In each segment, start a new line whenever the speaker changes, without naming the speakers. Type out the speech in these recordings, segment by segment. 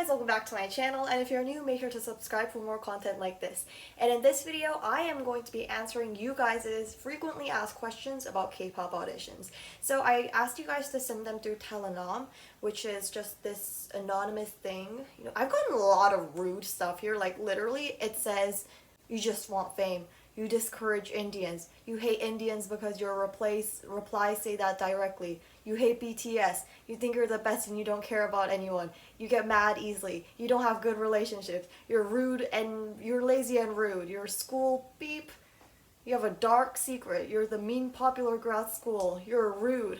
welcome back to my channel, and if you're new, make sure to subscribe for more content like this. And in this video, I am going to be answering you guys' frequently asked questions about K-pop auditions. So I asked you guys to send them through Telenom, which is just this anonymous thing. You know, I've gotten a lot of rude stuff here, like literally it says, you just want fame. You discourage Indians. You hate Indians because your replies say that directly. You hate BTS. You think you're the best and you don't care about anyone. You get mad easily. You don't have good relationships. You're rude and you're lazy and rude. You're a school beep. You have a dark secret. You're the mean popular girl at school. You're rude.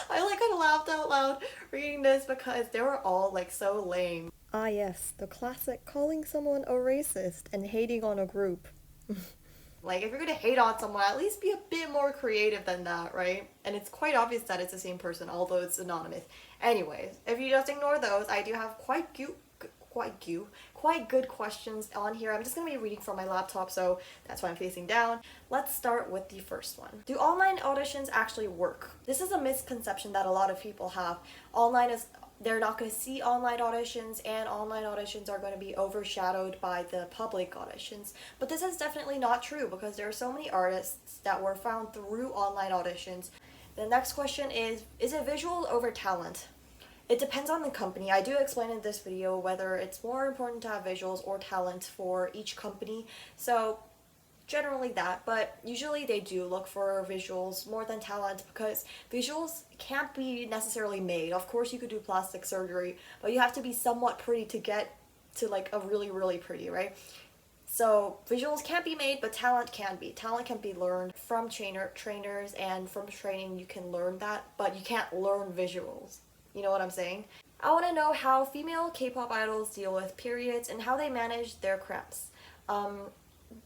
I kind of laughed out loud reading this because they were all so lame. Ah yes, the classic calling someone a racist and hating on a group. If you're gonna hate on someone, at least be a bit more creative than that, right? And it's quite obvious that it's the same person, although it's anonymous. Anyways, if you just ignore those, I do have quite good questions on here. I'm just gonna be reading from my laptop, so that's why I'm facing down. Let's start with the first one. Do online auditions actually work? This is a misconception that a lot of people have. They're not going to see online auditions, and online auditions are going to be overshadowed by the public auditions. But this is definitely not true because there are so many artists that were found through online auditions. The next question is it visual over talent? It depends on the company. I do explain in this video whether it's more important to have visuals or talent for each company. So generally that, but usually they do look for visuals more than talent because visuals can't be necessarily made. Of course you could do plastic surgery, but you have to be somewhat pretty to get to a really pretty, right? So visuals can't be made, but talent can be. Talent can be learned from trainers, and from training you can learn that, but you can't learn visuals. You know what I'm saying? I want to know how female K-pop idols deal with periods and how they manage their cramps.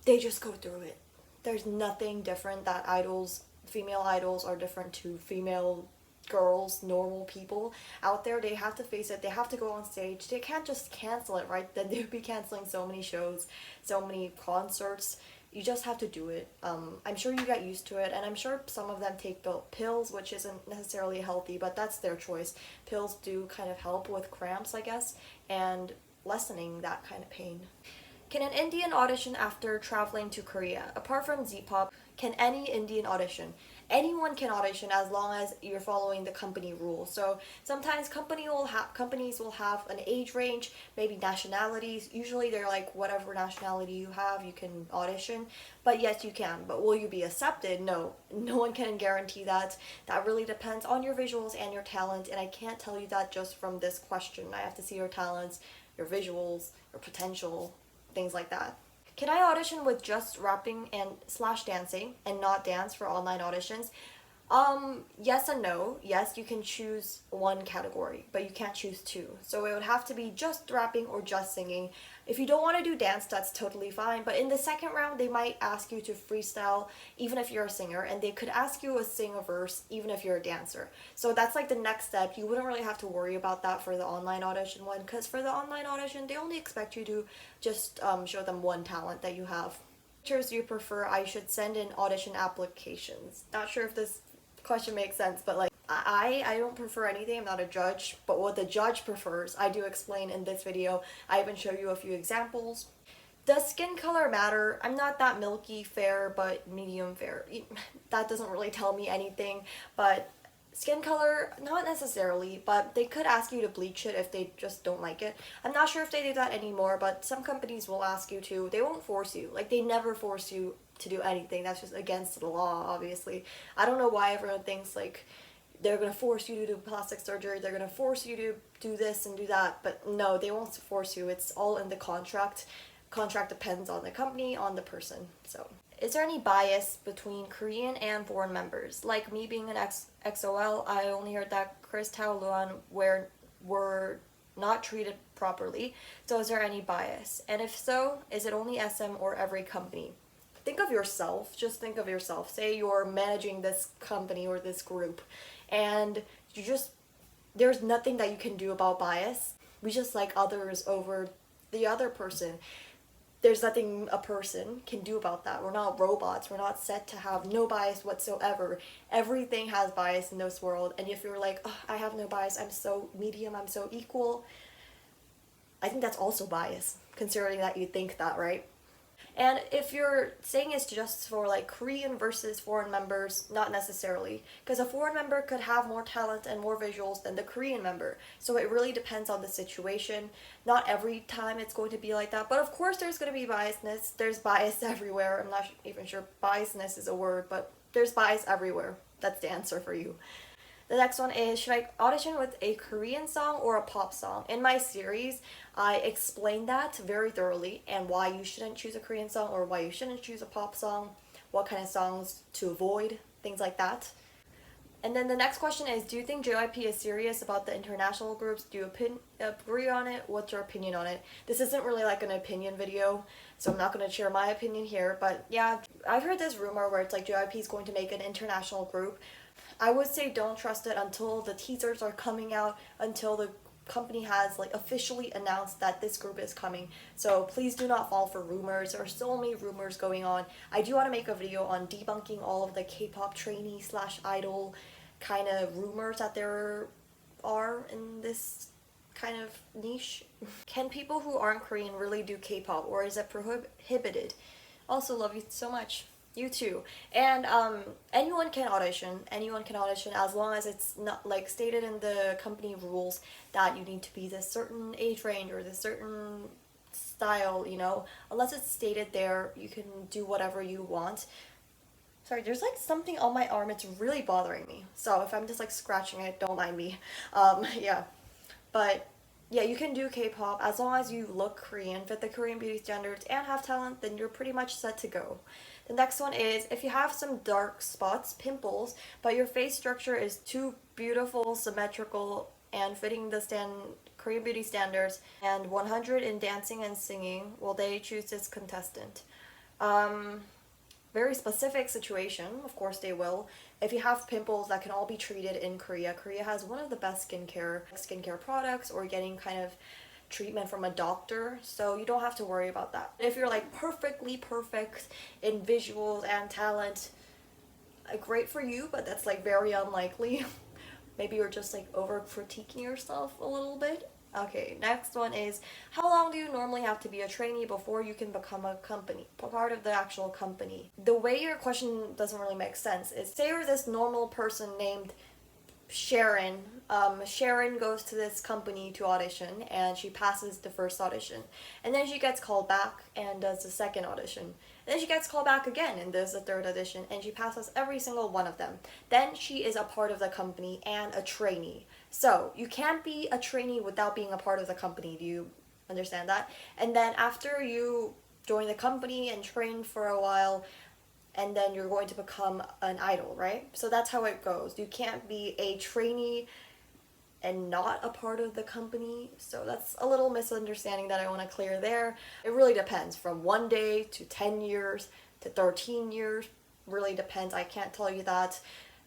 They just go through it. There's nothing different that female idols are different to female girls, normal people out there. They have to face it. They have to go on stage. They can't just cancel it, right? Then they'd be canceling so many shows, so many concerts. You just have to do it. I'm sure you get used to it, and I'm sure some of them take pills, which isn't necessarily healthy, but that's their choice. Pills do kind of help with cramps, I guess, and lessening that kind of pain. Can an Indian audition after traveling to Korea? Apart from Z-pop, can any Indian audition? Anyone can audition as long as you're following the company rules. So sometimes companies will have an age range, maybe nationalities. Usually they're whatever nationality you have, you can audition. But yes, you can. But will you be accepted? No. No one can guarantee that. That really depends on your visuals and your talent, and I can't tell you that just from this question. I have to see your talents, your visuals, your potential, things like that. Can I audition with just rapping and / dancing and not dance for online auditions? Yes and no. Yes, you can choose one category, but you can't choose two. So it would have to be just rapping or just singing. If you don't want to do dance, that's totally fine. But in the second round, they might ask you to freestyle, even if you're a singer, and they could ask you to sing a verse, even if you're a dancer. So that's the next step. You wouldn't really have to worry about that for the online audition one, because for the online audition, they only expect you to just show them one talent that you have. Which pictures do you prefer I should send in audition applications? Not sure if this question makes sense, but I don't prefer anything. I'm not a judge, but what the judge prefers I do explain in this video. I even show you a few examples. Does skin color matter? I'm not that milky fair, but medium fair. That doesn't really tell me anything, but skin color, not necessarily, but they could ask you to bleach it if they just don't like it. I'm not sure if they do that anymore, but some companies will ask you to. They won't force you. They never force you to do anything. That's just against the law, obviously. I don't know why everyone thinks they're gonna force you to do plastic surgery, they're gonna force you to do this and do that, but no, they won't force you. It's all in the contract. Contract depends on the company, on the person. So is there any bias between Korean and foreign members? Like me being an XOL, I only heard that Chris Tao Luan were not treated properly. So is there any bias? And if so, is it only SM or every company? Think of yourself. Just think of yourself. Say you're managing this company or this group, and there's nothing that you can do about bias. We just like others over the other person. there's nothing a person can do about that. We're not robots. We're not set to have no bias whatsoever. Everything has bias in this world. And if you're like, oh, I have no bias, I'm so medium, I'm so equal, I think that's also bias, considering that you think that, right? And if you're saying it's just for like Korean versus foreign members, not necessarily. Because a foreign member could have more talent and more visuals than the Korean member. So it really depends on the situation. Not every time it's going to be like that. But of course there's going to be biasness. There's bias everywhere. I'm not even sure biasness is a word, but there's bias everywhere. That's the answer for you. The next one is, should I audition with a Korean song or a pop song? In my series, I explained that very thoroughly and why you shouldn't choose a Korean song or why you shouldn't choose a pop song, what kind of songs to avoid, things like that. And then the next question is, do you think JYP is serious about the international groups? Do you agree on it? What's your opinion on it? This isn't really like an opinion video, so I'm not going to share my opinion here. But yeah, I've heard this rumor where it's like JYP is going to make an international group. I would say don't trust it until the teasers are coming out, until the company has like officially announced that this group is coming. So please do not fall for rumors. There are so many rumors going on. I do want to make a video on debunking all of the K-pop trainee slash idol kind of rumors that there are in this kind of niche. Can people who aren't Korean really do K-pop, or is it prohibited? Also, love you so much. You too. And anyone can audition. Anyone can audition as long as it's not like stated in the company rules that you need to be this certain age range or this certain style, you know. Unless it's stated there, you can do whatever you want. Sorry, there's like something on my arm. It's really bothering me. So if I'm just like scratching it, don't mind me. Yeah. But yeah, you can do K-pop as long as you look Korean, fit the Korean beauty standards, and have talent, then you're pretty much set to go. The next one is, if you have some dark spots, pimples, but your face structure is too beautiful, symmetrical, and fitting the Korean beauty standards, and 100 in dancing and singing, will they choose this contestant? Very specific situation, of course they will. If you have pimples, that can all be treated in Korea. Korea has one of the best skincare products, or getting kind of treatment from a doctor, so you don't have to worry about that. If you're like perfectly perfect in visuals and talent, great for you, but that's like very unlikely. Maybe you're just like over critiquing yourself a little bit. Okay, next one is, how long do you normally have to be a trainee before you can become a part of the actual company? The way your question doesn't really make sense is, say you're this normal person named Sharon. Sharon goes to this company to audition, and she passes the first audition, and then she gets called back and does the second audition, and then she gets called back again and does the third audition, and she passes every single one of them. Then she is a part of the company and a trainee. So you can't be a trainee without being a part of the company. Do you understand that? And then after you join the company and train for a while, and then you're going to become an idol, right? So that's how it goes. You can't be a trainee and not a part of the company. So that's a little misunderstanding that I want to clear there. It really depends, from 1 day to 10 years to 13 years. Really depends. I can't tell you that.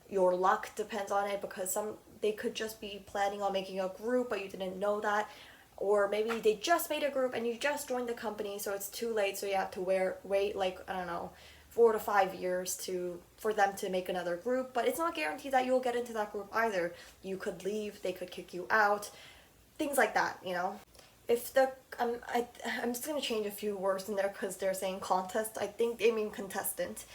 Your luck depends on it, because they could just be planning on making a group, but you didn't know that. Or maybe they just made a group and you just joined the company, so it's too late, so you have to wait like, I don't know, 4 to 5 years for them to make another group. But it's not guaranteed that you'll get into that group either. You could leave, they could kick you out, things like that, you know. If I'm just gonna change a few words in there because they're saying contest. I think they mean contestant.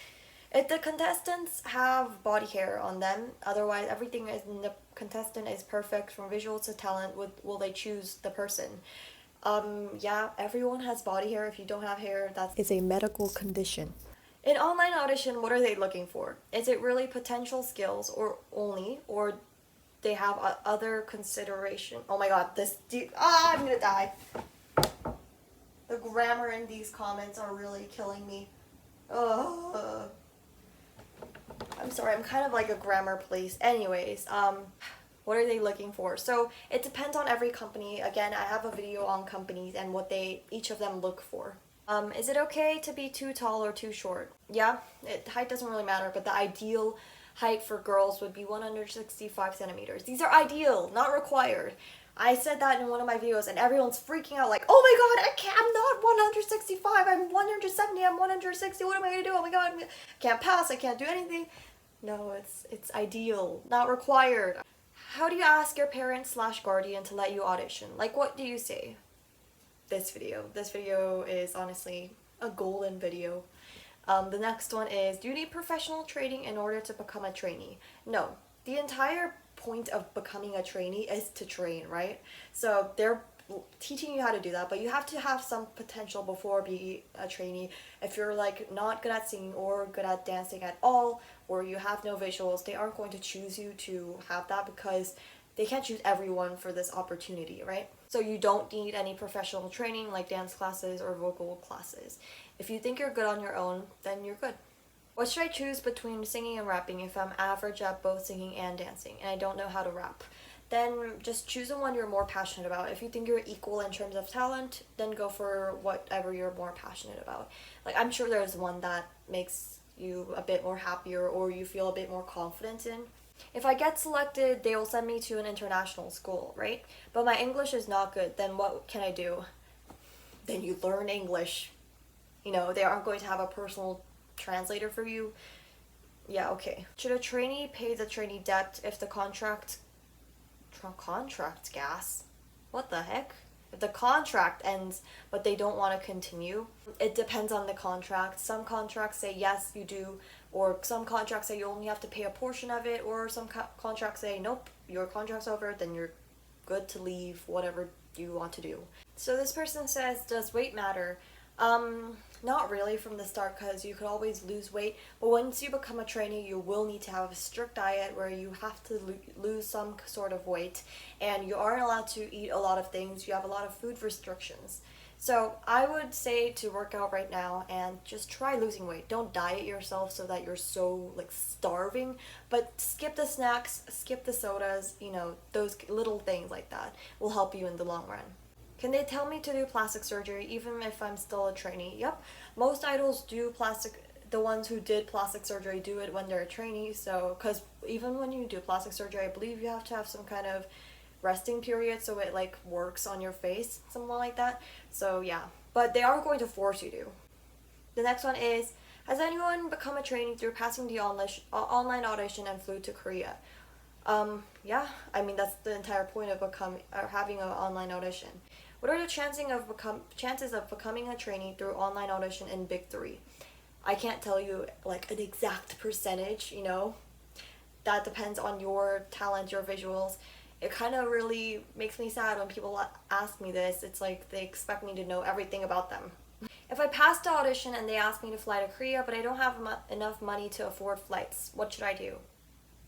If the contestants have body hair on them, otherwise everything in the contestant is perfect from visuals to talent, will they choose the person? Yeah, everyone has body hair. If you don't have hair, it's a medical condition. In online audition, what are they looking for? Is it really potential skills or they have other consideration? Oh my god, I'm gonna die. The grammar in these comments are really killing me. Ugh. I'm sorry, I'm kind of like a grammar police. Anyways, what are they looking for? So it depends on every company. Again, I have a video on companies and what each of them look for. Is it okay to be too tall or too short? Yeah, height doesn't really matter, but the ideal height for girls would be 165 centimeters. These are ideal, not required. I said that in one of my videos and everyone's freaking out like, oh my god, I'm not 165, I'm 170, I'm 160, what am I gonna do? Oh my god, I can't pass, I can't do anything. No, it's ideal, not required. How do you ask your parent slash guardian to let you audition? Like, what do you say? This video. This video is honestly a golden video. The next one is, do you need professional training in order to become a trainee? No. The entire point of becoming a trainee is to train, right? So they're teaching you how to do that, but you have to have some potential before being a trainee. If you're like not good at singing or good at dancing at all, or you have no visuals, they aren't going to choose you to have that because they can't choose everyone for this opportunity, right? So you don't need any professional training like dance classes or vocal classes. If you think you're good on your own, then you're good. What should I choose between singing and rapping if I'm average at both singing and dancing and I don't know how to rap? Then just choose the one you're more passionate about. If you think you're equal in terms of talent, then go for whatever you're more passionate about. Like, I'm sure there's one that makes you a bit more happier or you feel a bit more confident in. If I get selected, they will send me to an international school, right? But my English is not good, then what can I do? Then you learn English. You know, they aren't going to have a personal translator for you. Yeah, okay. Should a trainee pay the trainee debt if the contract gas? What the heck? If the contract ends but they don't want to continue, it depends on the contract. Some contracts say yes, you do, or some contracts say you only have to pay a portion of it, or some contracts say nope, your contract's over, then you're good to leave, whatever you want to do. So this person says, does weight matter? Not really from the start, because you could always lose weight, but once you become a trainee, you will need to have a strict diet where you have to lose some sort of weight, and you aren't allowed to eat a lot of things. You have a lot of food restrictions. So I would say to work out right now and just try losing weight. Don't diet yourself so that you're so like starving, but skip the snacks, skip the sodas, you know, those little things like that will help you in the long run. Can they tell me to do plastic surgery even if I'm still a trainee? Yep. Most idols do the ones who did plastic surgery do it when they're a trainee, so, because even when you do plastic surgery, I believe you have to have some kind of resting period so it like works on your face, something like that. So yeah, but they are going to force you to. The next one is, has anyone become a trainee through passing the online audition and flew to Korea? Yeah, I mean that's the entire point of having an online audition. What are the chances of becoming a trainee through online audition in Big 3? I can't tell you like an exact percentage, you know. That depends on your talent, your visuals. It kind of really makes me sad when people ask me this. It's like they expect me to know everything about them. If I pass the audition and they ask me to fly to Korea, but I don't have enough money to afford flights, what should I do?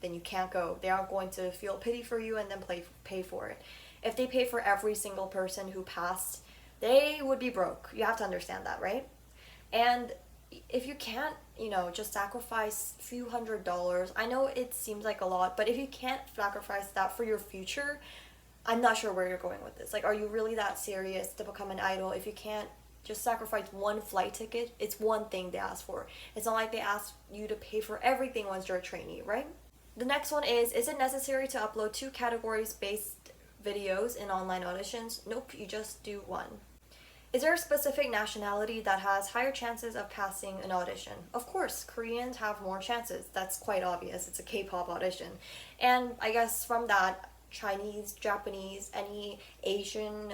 Then you can't go. They aren't going to feel pity for you and then pay for it. If they pay for every single person who passed, they would be broke. You have to understand that, right? And if you can't, you know, just sacrifice a few $100s, I know it seems like a lot, but if you can't sacrifice that for your future, I'm not sure where you're going with this. Like, are you really that serious to become an idol if you can't just sacrifice one flight ticket? It's one thing they ask for. It's not like they ask you to pay for everything once you're a trainee, right? The next one is it necessary to upload 2 categories-based videos in online auditions? Nope, you just do one. Is there a specific nationality that has higher chances of passing an audition? Of course, Koreans have more chances. That's quite obvious. It's a K-pop audition. And I guess from that, Chinese, Japanese, any Asian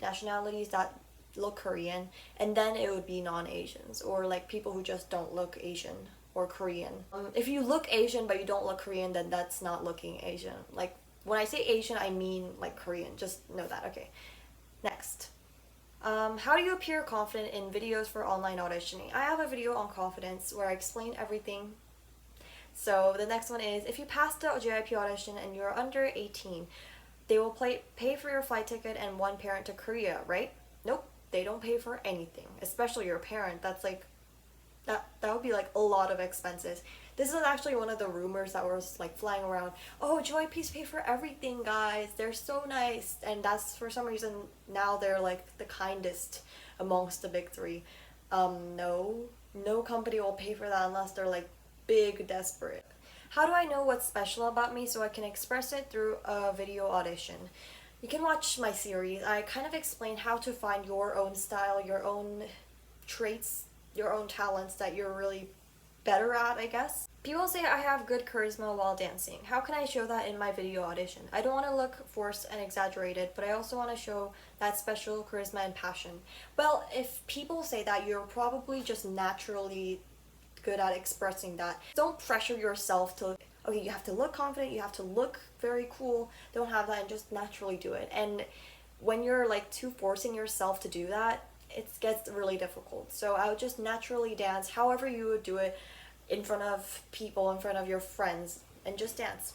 nationalities that look Korean, and then it would be non-Asians, or like people who just don't look Asian or Korean. If you look Asian but you don't look Korean, then that's not looking Asian. Like, when I say Asian, I mean like Korean. Just know that. Okay. Next. How do you appear confident in videos for online auditioning? I have a video on confidence where I explain everything. So the next one is, if you pass the JYP audition and you're under 18, they will pay for your flight ticket and one parent to Korea, right? Nope. They don't pay for anything, especially your parent. That's like, that would be like a lot of expenses. This is actually one of the rumors that was like flying around. Oh, JYP's pay for everything, guys. They're so nice. And that's, for some reason, now they're like the kindest amongst the Big 3. No company will pay for that unless they're like big desperate. How do I know what's special about me so I can express it through a video audition? You can watch my series. I kind of explain how to find your own style, your own traits, your own talents that you're really better at, I guess. People say I have good charisma while dancing. How can I show that in my video audition? I don't want to look forced and exaggerated, but I also want to show that special charisma and passion. Well, if people say that, you're probably just naturally good at expressing that. Don't pressure yourself to, okay, you have to look confident, you have to look very cool. Don't have that and just naturally do it. And when you're like too forcing yourself to do that, it gets really difficult. So I would just naturally dance however you would do it in front of people, in front of your friends, and just dance.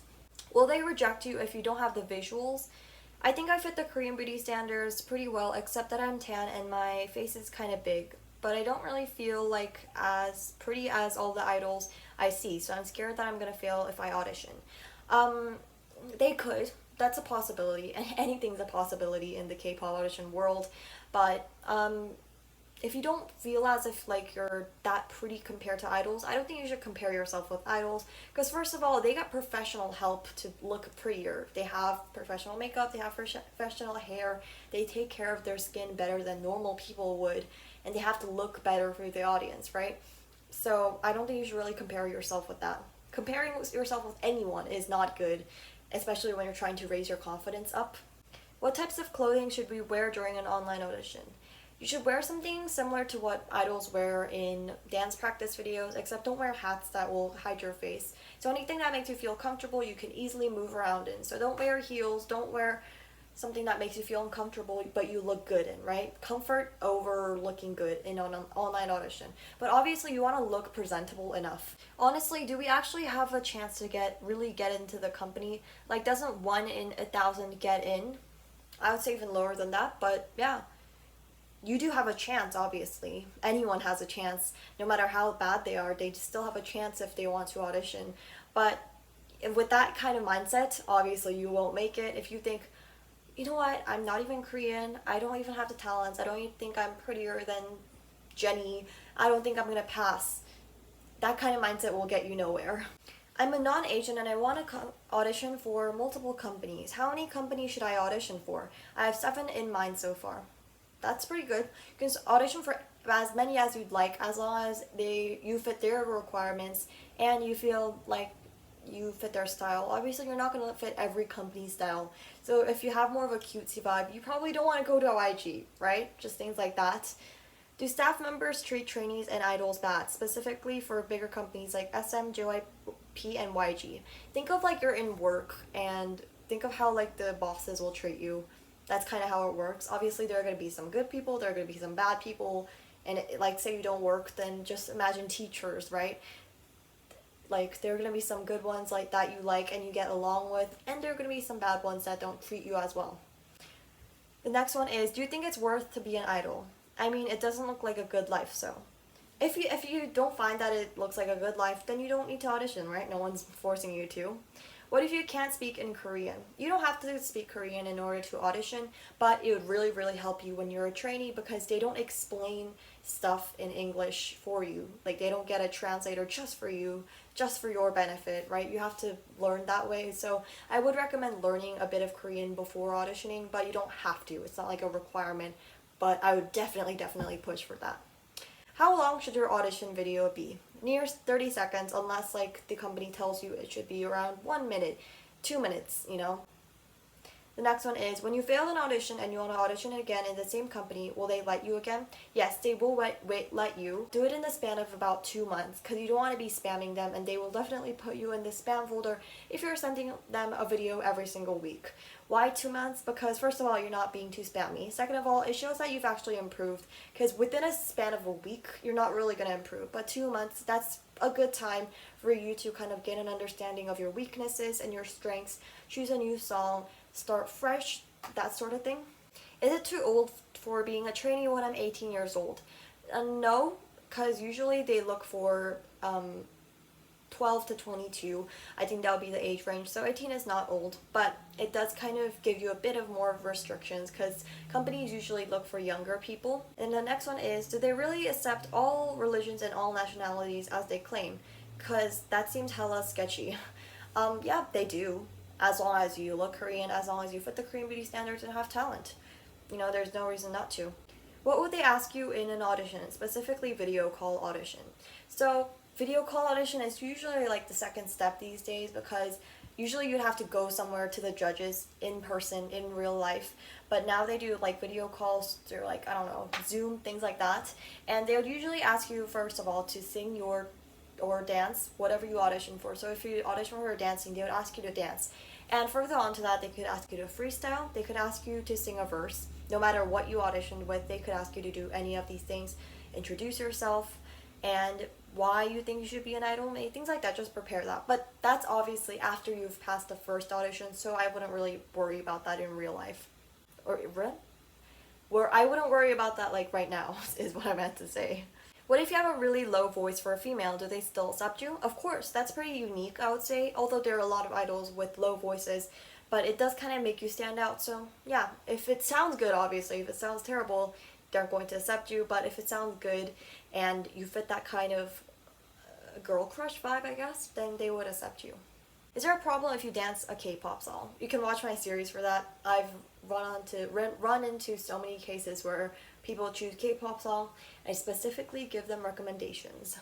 Will they reject you if you don't have the visuals? I think I fit the Korean beauty standards pretty well, except that I'm tan and my face is kind of big, but I don't really feel like as pretty as all the idols I see, so I'm scared that I'm gonna fail if I audition. They could. That's a possibility, and anything's a possibility in the K-pop audition world, but if you don't feel as if like you're that pretty compared to idols, I don't think you should compare yourself with idols, because first of all, they got professional help to look prettier. They have professional makeup, they have professional hair, they take care of their skin better than normal people would, and they have to look better for the audience, right? So I don't think you should really compare yourself with that. Comparing yourself with anyone is not good, especially when you're trying to raise your confidence up. What types of clothing should we wear during an online audition? You should wear something similar to what idols wear in dance practice videos, except don't wear hats that will hide your face. So anything that makes you feel comfortable, you can easily move around in. So don't wear heels, don't wear something that makes you feel uncomfortable but you look good in, right? Comfort over looking good in an online audition. But obviously you want to look presentable enough. Honestly, do we actually have a chance to really get into the company? Like, doesn't 1 in 1,000 get in? I would say even lower than that, but yeah. You do have a chance, obviously. Anyone has a chance. No matter how bad they are, they still have a chance if they want to audition. But with that kind of mindset, obviously you won't make it. If you think, you know what, I'm not even Korean, I don't even have the talents, I don't even think I'm prettier than Jenny, I don't think I'm gonna pass. That kind of mindset will get you nowhere. I'm a non-Asian and I want to audition for multiple companies. How many companies should I audition for? I have 7 in mind so far. That's pretty good. You can audition for as many as you'd like, as long as you fit their requirements and you feel like you fit their style. Obviously, you're not going to fit every company's style. So if you have more of a cutesy vibe, you probably don't want to go to YG, right? Just things like that. Do staff members treat trainees and idols bad, specifically for bigger companies like SM, JYP, and YG? Think of like you're in work and think of how like the bosses will treat you. That's kind of how it works. Obviously, there are going to be some good people, there are going to be some bad people, and like say you don't work, then just imagine teachers, right? Like there are going to be some good ones like that you like and you get along with, and there are going to be some bad ones that don't treat you as well. The next one is, do you think it's worth to be an idol? I mean, it doesn't look like a good life, so if you don't find that it looks like a good life, then you don't need to audition, right? No one's forcing you to. What if you can't speak in Korean? You don't have to speak Korean in order to audition, but it would really, really help you when you're a trainee because they don't explain stuff in English for you. Like they don't get a translator just for you, just for your benefit, right? You have to learn that way. So I would recommend learning a bit of Korean before auditioning, but you don't have to. It's not like a requirement, but I would definitely push for that. How long should your audition video be? Near 30 seconds, unless like the company tells you it should be around 1 minute, 2 minutes, you know. The next one is, when you fail an audition and you want to audition again in the same company, will they let you again? Yes, they will let you. Do it in the span of about 2 months because you don't want to be spamming them, and they will definitely put you in the spam folder if you're sending them a video every single week. Why 2 months? Because first of all, you're not being too spammy. Second of all, it shows that you've actually improved, because within a span of a week, you're not really going to improve. But 2 months, that's a good time for you to kind of gain an understanding of your weaknesses and your strengths, choose a new song, start fresh, that sort of thing. Is it too old for being a trainee when I'm 18 years old? No, because usually they look for 12 to 22. I think that would be the age range. So 18 is not old, but it does kind of give you a bit of more restrictions because companies usually look for younger people. And the next one is, do they really accept all religions and all nationalities as they claim? Because that seems hella sketchy. Yeah, they do. as long as you look Korean, as long as you fit the Korean beauty standards and have talent. You know, there's no reason not to. What would they ask you in an audition, specifically video call audition? So video call audition is usually like the second step these days, because usually you'd have to go somewhere to the judges in person, in real life, but now they do like video calls through, like, I don't know, Zoom, things like that. And they would usually ask you, first of all, to sing or dance, whatever you audition for. So if you audition for dancing, they would ask you to dance. And further on to that, they could ask you to freestyle, they could ask you to sing a verse. No matter what you auditioned with, they could ask you to do any of these things. Introduce yourself, and why you think you should be an idol, maybe things like that. Just prepare that. But that's obviously after you've passed the first audition, so I wouldn't really worry about that in real life. Where I wouldn't worry about that like right now is what I meant to say. What if you have a really low voice for a female? Do they still accept you? Of course, that's pretty unique, I would say, although there are a lot of idols with low voices, but it does kind of make you stand out. So yeah, if it sounds good, obviously, if it sounds terrible, they're going to accept you. But if it sounds good and you fit that kind of girl crush vibe, I guess, then they would accept you. Is there a problem if you dance a K-pop song? You can watch my series for that. I've run into so many cases where people choose K-pop song. I specifically give them recommendations.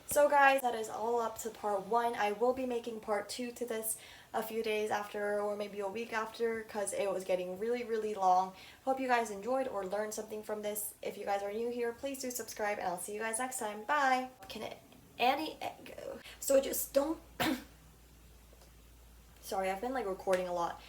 So guys, that is all up to part 1. I will be making part 2 to this a few days after, or maybe a week after, because it was getting really long. Hope you guys enjoyed or learned something from this. If you guys are new here, please do subscribe, and I'll see you guys next time. Bye! So just don't... Sorry, I've been like recording a lot.